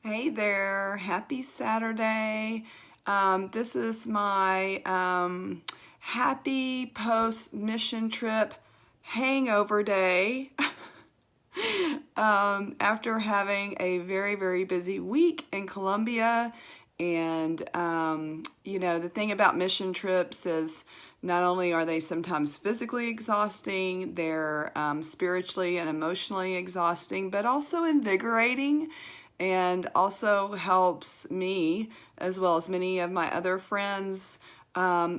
Hey there, happy Saturday. This is my happy post mission trip hangover day after having a very, very busy week in Colombia. And, the thing about mission trips is not only are they sometimes physically exhausting, they're spiritually and emotionally exhausting, but also invigorating and also helps me, as well as many of my other friends,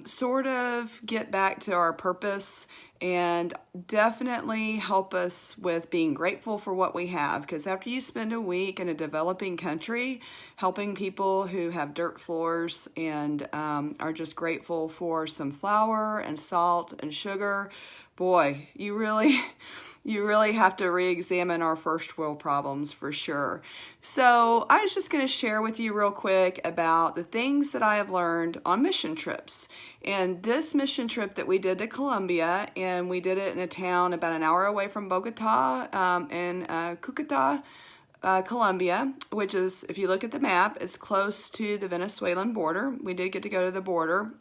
sort of get back to our purpose and definitely help us with being grateful for what we have. Because after you spend a week in a developing country helping people who have dirt floors and are just grateful for some flour and salt and sugar, boy, you really have to re-examine our first world problems for sure. So I was just going to share with you real quick about the things that I have learned on mission trips. And this mission trip that we did to Colombia, and we did it in a town about an hour away from Bogota, in Cucuta, Colombia, which is, if you look at the map, it's close to the Venezuelan border. We did get to go to the border.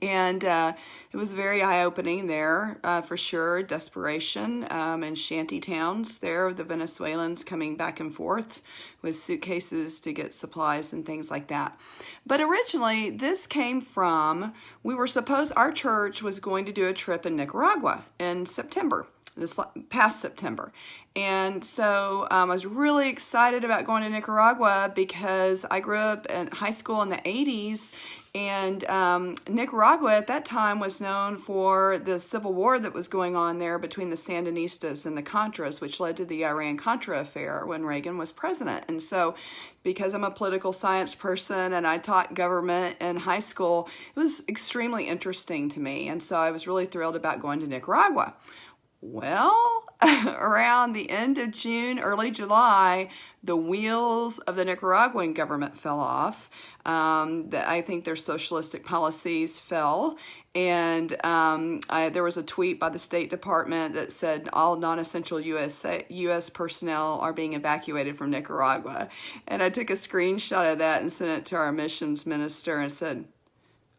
And it was very eye-opening there, for sure. Desperation and shanty towns there, the Venezuelans coming back and forth with suitcases to get supplies and things like that. But originally, this came from, our church was going to do a trip in Nicaragua in September, this past September. And so I was really excited about going to Nicaragua because I grew up in high school in the 80s, and Nicaragua at that time was known for the civil war that was going on there between the Sandinistas and the Contras, which led to the Iran-Contra affair when Reagan was president. And so because I'm a political science person and I taught government in high school, it was extremely interesting to me. And so I was really thrilled about going to Nicaragua. Well, around the end of June, early July, the wheels of the Nicaraguan government fell off. I think their socialistic policies fell. And there was a tweet by the State Department that said all non-essential U.S. personnel are being evacuated from Nicaragua. And I took a screenshot of that and sent it to our missions minister and said,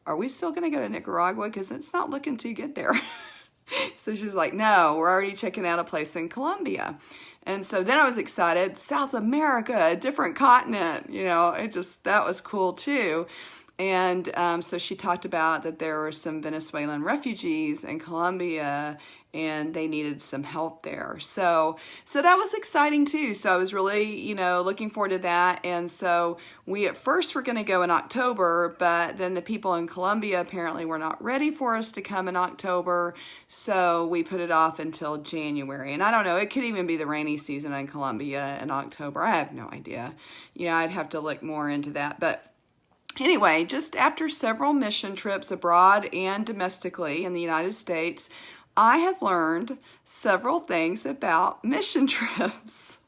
are we still going to go to Nicaragua? Because it's not looking too good there. So she's like, no, we're already checking out a place in Colombia. And so then I was excited, South America, a different continent, that was cool too. And so she talked about that there were some Venezuelan refugees in Colombia and they needed some help there. So that was exciting too. So I was really, looking forward to that. And so we at first were going to go in October, but then the people in Colombia apparently were not ready for us to come in October. So we put it off until January. And I don't know, it could even be the rainy season in Colombia in October. I have no idea. I'd have to look more into that. But anyway, just after several mission trips abroad and domestically in the United States, I have learned several things about mission trips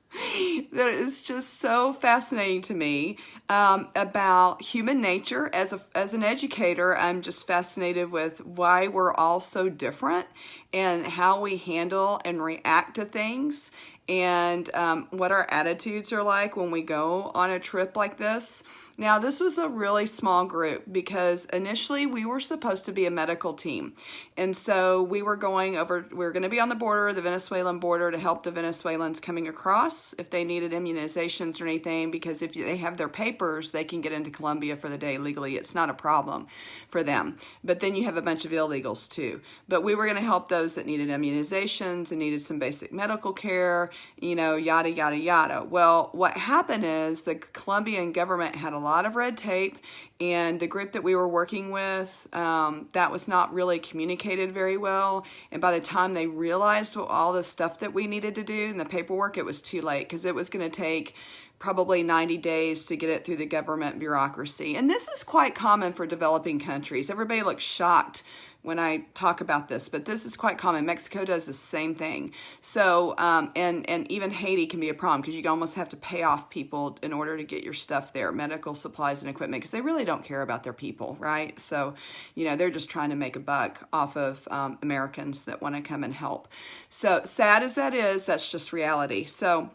that is just so fascinating to me, about human nature. As an educator, I'm just fascinated with why we're all so different and how we handle and react to things, and what our attitudes are like when we go on a trip like this. Now, this was a really small group because initially we were supposed to be a medical team. And so we were going to be on the border, the Venezuelan border, to help the Venezuelans coming across if they needed immunizations or anything, because if they have their papers, they can get into Colombia for the day legally. It's not a problem for them. But then you have a bunch of illegals too. But we were going to help those that needed immunizations and needed some basic medical care, yada, yada, yada. Well, what happened is the Colombian government had a lot of red tape, and the group that we were working with, that was not really communicated very well. And by the time they realized all the stuff that we needed to do and the paperwork, it was too late, because it was going to take probably 90 days to get it through the government bureaucracy. And this is quite common for developing countries. Everybody looks shocked when I talk about this, but this is quite common. Mexico does the same thing. So, and even Haiti can be a problem, because you almost have to pay off people in order to get your stuff there, medical supplies and equipment, because they really don't care about their people, right? So, they're just trying to make a buck off of Americans that want to come and help. So sad as that is, that's just reality. So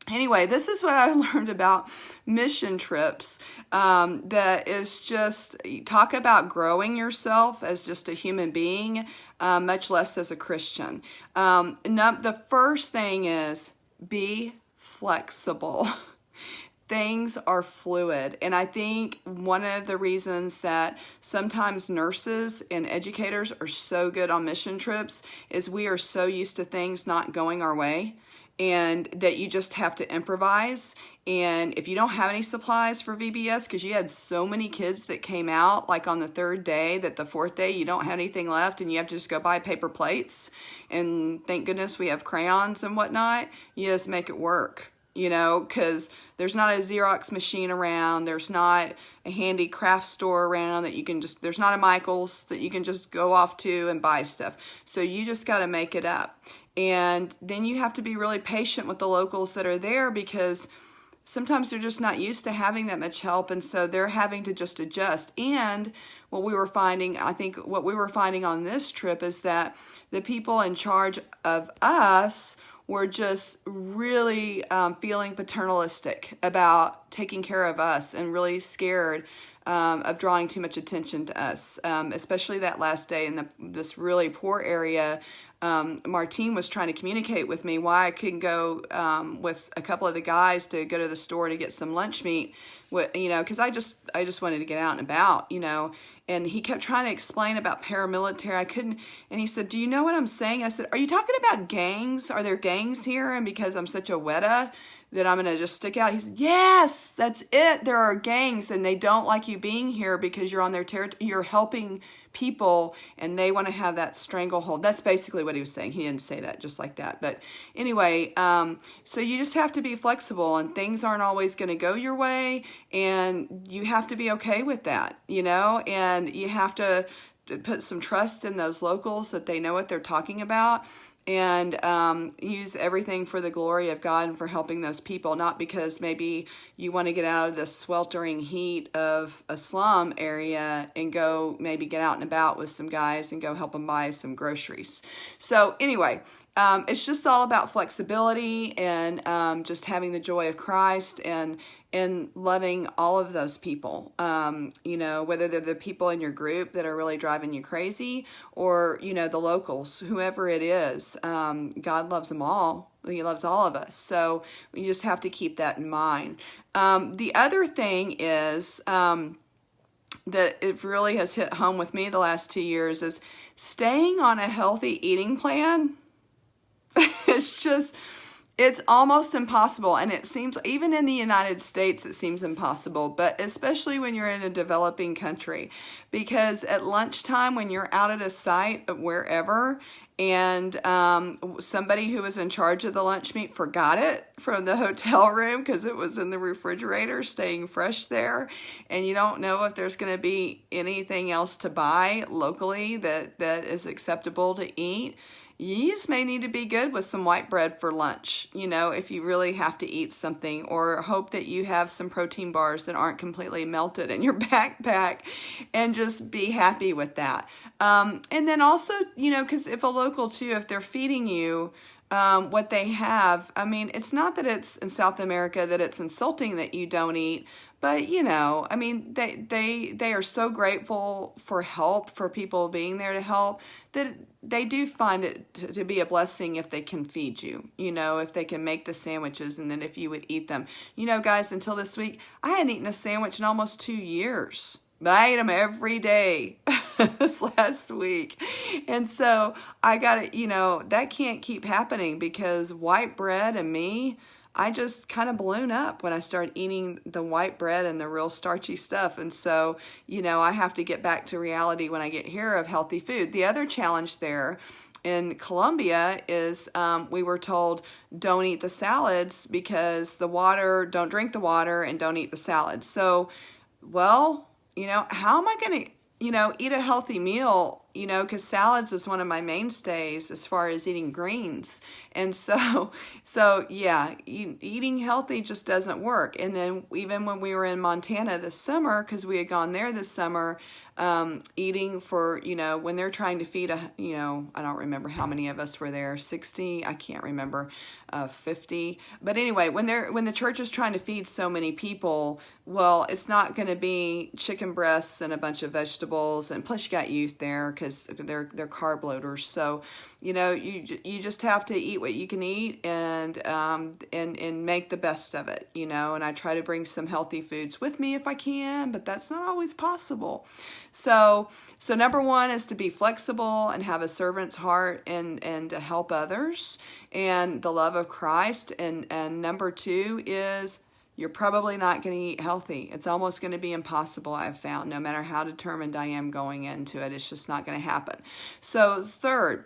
Anyway, this is what I learned about mission trips. That is just, talk about growing yourself as just a human being, much less as a Christian. The first thing is be flexible. Things are fluid. And I think one of the reasons that sometimes nurses and educators are so good on mission trips is we are so used to things not going our way, and that you just have to improvise. And if you don't have any supplies for VBS, because you had so many kids that came out like on the third day, that the fourth day you don't have anything left and you have to just go buy paper plates, and thank goodness we have crayons and whatnot, you just make it work. Because there's not a Xerox machine around, there's not a handy craft store around that you can just, there's not a Michael's that you can just go off to and buy stuff. So you just got to make it up. And then you have to be really patient with the locals that are there, because sometimes they're just not used to having that much help, and so they're having to just adjust. And what we were finding on this trip is that the people in charge of us were just really feeling paternalistic about taking care of us, and really scared of drawing too much attention to us, especially that last day in this really poor area. Martine was trying to communicate with me why I couldn't go with a couple of the guys to go to the store to get some lunch meat, because I just wanted to get out and about, and he kept trying to explain about paramilitary. I couldn't, and he said, do you know what I'm saying? I said, are you talking about gangs? Are there gangs here? And because I'm such a weta that I'm going to just stick out. He said, yes, that's it. There are gangs, and they don't like you being here because you're on their territory. You're helping people, and they want to have that stranglehold. That's basically what he was saying. He didn't say that just like that. But anyway, so you just have to be flexible, and things aren't always going to go your way, and you have to be okay with that, and you have to put some trust in those locals that they know what they're talking about, and use everything for the glory of God and for helping those people, not because maybe you want to get out of the sweltering heat of a slum area and go maybe get out and about with some guys and go help them buy some groceries. So anyway, it's just all about flexibility, and just having the joy of Christ, and loving all of those people, whether they're the people in your group that are really driving you crazy, or, the locals, whoever it is. God loves them all. He loves all of us. So we just have to keep that in mind. The other thing is, that it really has hit home with me the last 2 years, is staying on a healthy eating plan. It's almost impossible. And it seems, even in the United States, it seems impossible, but especially when you're in a developing country, because at lunchtime, when you're out at a site wherever, and somebody who was in charge of the lunch meat forgot it from the hotel room because it was in the refrigerator staying fresh there, and you don't know if there's going to be anything else to buy locally that is acceptable to eat, you just may need to be good with some white bread for lunch, if you really have to eat something, or hope that you have some protein bars that aren't completely melted in your backpack, and just be happy with that. And then also, because if a local too, if they're feeding you what they have, it's not that it's in South America that it's insulting that you don't eat, but they are so grateful for help, for people being there to help, that they do find it to be a blessing if they can feed you, if they can make the sandwiches, and then if you would eat them. Guys, until this week, I hadn't eaten a sandwich in almost 2 years, but I ate them every day this last week. And so I got to, that can't keep happening, because white bread and me, I just kind of balloon up when I start eating the white bread and the real starchy stuff. And so, I have to get back to reality when I get here of healthy food. The other challenge there in Colombia is we were told don't eat the salads because don't drink the water and don't eat the salads. So, well, how am I going to, eat a healthy meal you know, because salads is one of my mainstays as far as eating greens. And so yeah, eating healthy just doesn't work. And then even when we were in Montana this summer, because we had gone there this summer, eating for, you know, when they're trying to feed you know, I don't remember how many of us were there, 60, I can't remember, 50. But anyway, when the church is trying to feed so many people, well, it's not going to be chicken breasts and a bunch of vegetables, and plus you got youth there because they're carb loaders. So, you know, you just have to eat what you can eat and make the best of it, you know. And I try to bring some healthy foods with me if I can, but that's not always possible. So number one is to be flexible and have a servant's heart and to help others and the love of Christ. And number two is you're probably not going to eat healthy. It's almost going to be impossible, I've found, no matter how determined I am going into it. It's just not going to happen. So third,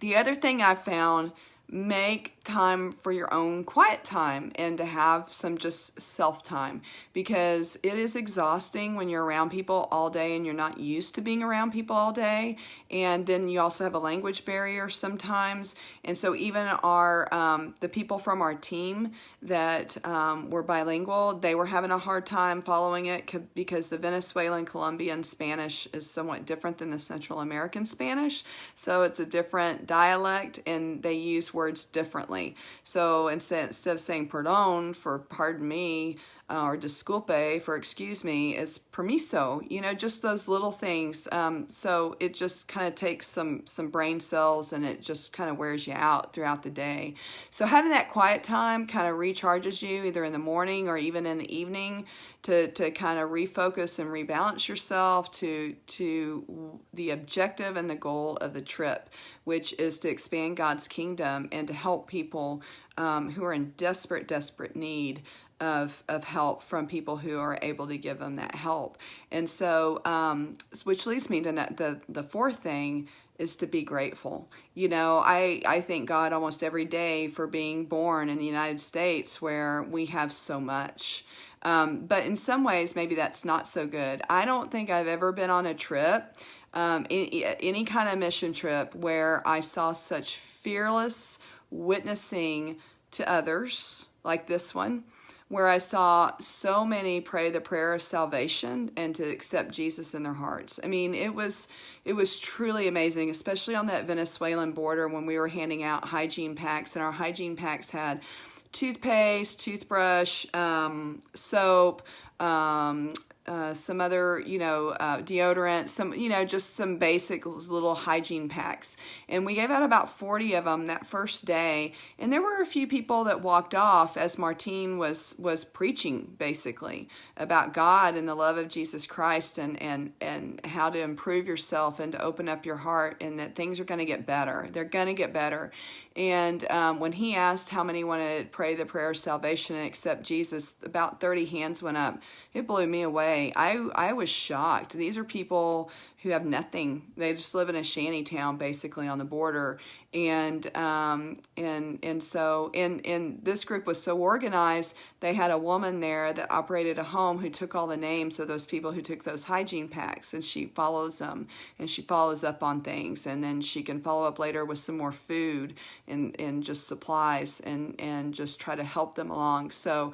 the other thing I found, make time for your own quiet time and to have some just self-time, because it is exhausting when you're around people all day and you're not used to being around people all day. And then you also have a language barrier sometimes. And so even the people from our team that were bilingual, they were having a hard time following it because the Venezuelan, Colombian Spanish is somewhat different than the Central American Spanish. So it's a different dialect and they use words differently. So instead of saying perdón for pardon me, or disculpe for excuse me, it's permiso, you know, just those little things. So it just kind of takes some brain cells and it just kind of wears you out throughout the day. So having that quiet time kind of recharges you either in the morning or even in the evening to kind of refocus and rebalance yourself to the objective and the goal of the trip, which is to expand God's kingdom and to help people who are in desperate need of help from people who are able to give them that help. And so, which leads me to the fourth thing is to be grateful. You know, I thank God almost every day for being born in the United States where we have so much. But in some ways, maybe that's not so good. I don't think I've ever been on a trip, any kind of mission trip, where I saw such fearless witnessing to others like this one, where I saw so many pray the prayer of salvation and to accept Jesus in their hearts. I mean, it was truly amazing, especially on that Venezuelan border when we were handing out hygiene packs, and our hygiene packs had toothpaste, toothbrush, soap, some other, deodorant, some, just some basic little hygiene packs. And we gave out about 40 of them that first day. And there were a few people that walked off as Martine was preaching basically about God and the love of Jesus Christ and how to improve yourself and to open up your heart and that things are going to get better. They're going to get better. And when he asked how many wanted to pray the prayer of salvation and accept Jesus, about 30 hands went up. It blew me away. I was shocked. These are people who have nothing. They just live in a shanty town basically on the border. And so this group was so organized, they had a woman there that operated a home who took all the names of those people who took those hygiene packs, and she follows them and she follows up on things, and then she can follow up later with some more food and just supplies and just try to help them along. So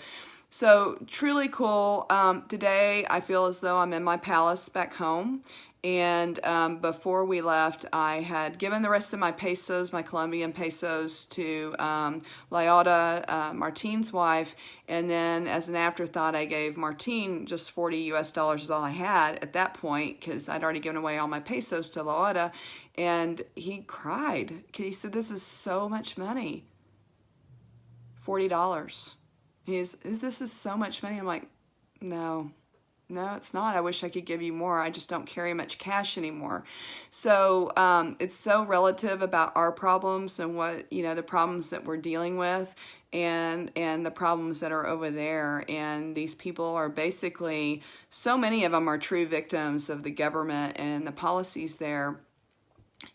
truly cool. Today I feel as though I'm in my palace back home. And before we left, I had given the rest of my pesos, my Colombian pesos, to Layota, Martine's wife. And then as an afterthought, I gave Martine just $40 US is all I had at that point, because I'd already given away all my pesos to Layota. And he cried. He said, "This is so much money. $40. This is so much money." I'm like, no, it's not. I wish I could give you more. I just don't carry much cash anymore. So it's so relative about our problems and what, the problems that we're dealing with and the problems that are over there. And these people are basically, so many of them are true victims of the government and the policies there.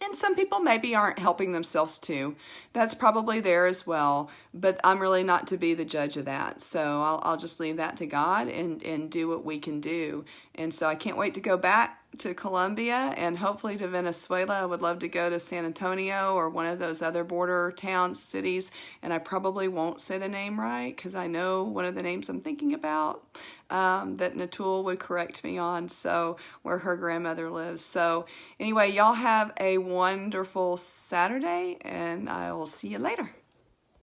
And some people maybe aren't helping themselves too. That's probably there as well, but I'm really not to be the judge of that. So I'll just leave that to God and do what we can do. And so I can't wait to go back to Colombia and hopefully to Venezuela. I would love to go to San Antonio or one of those other border towns, cities, and I probably won't say the name right because I know one of the names I'm thinking about that Natul would correct me on, so where her grandmother lives. So anyway, y'all have a wonderful Saturday, and I will see you later.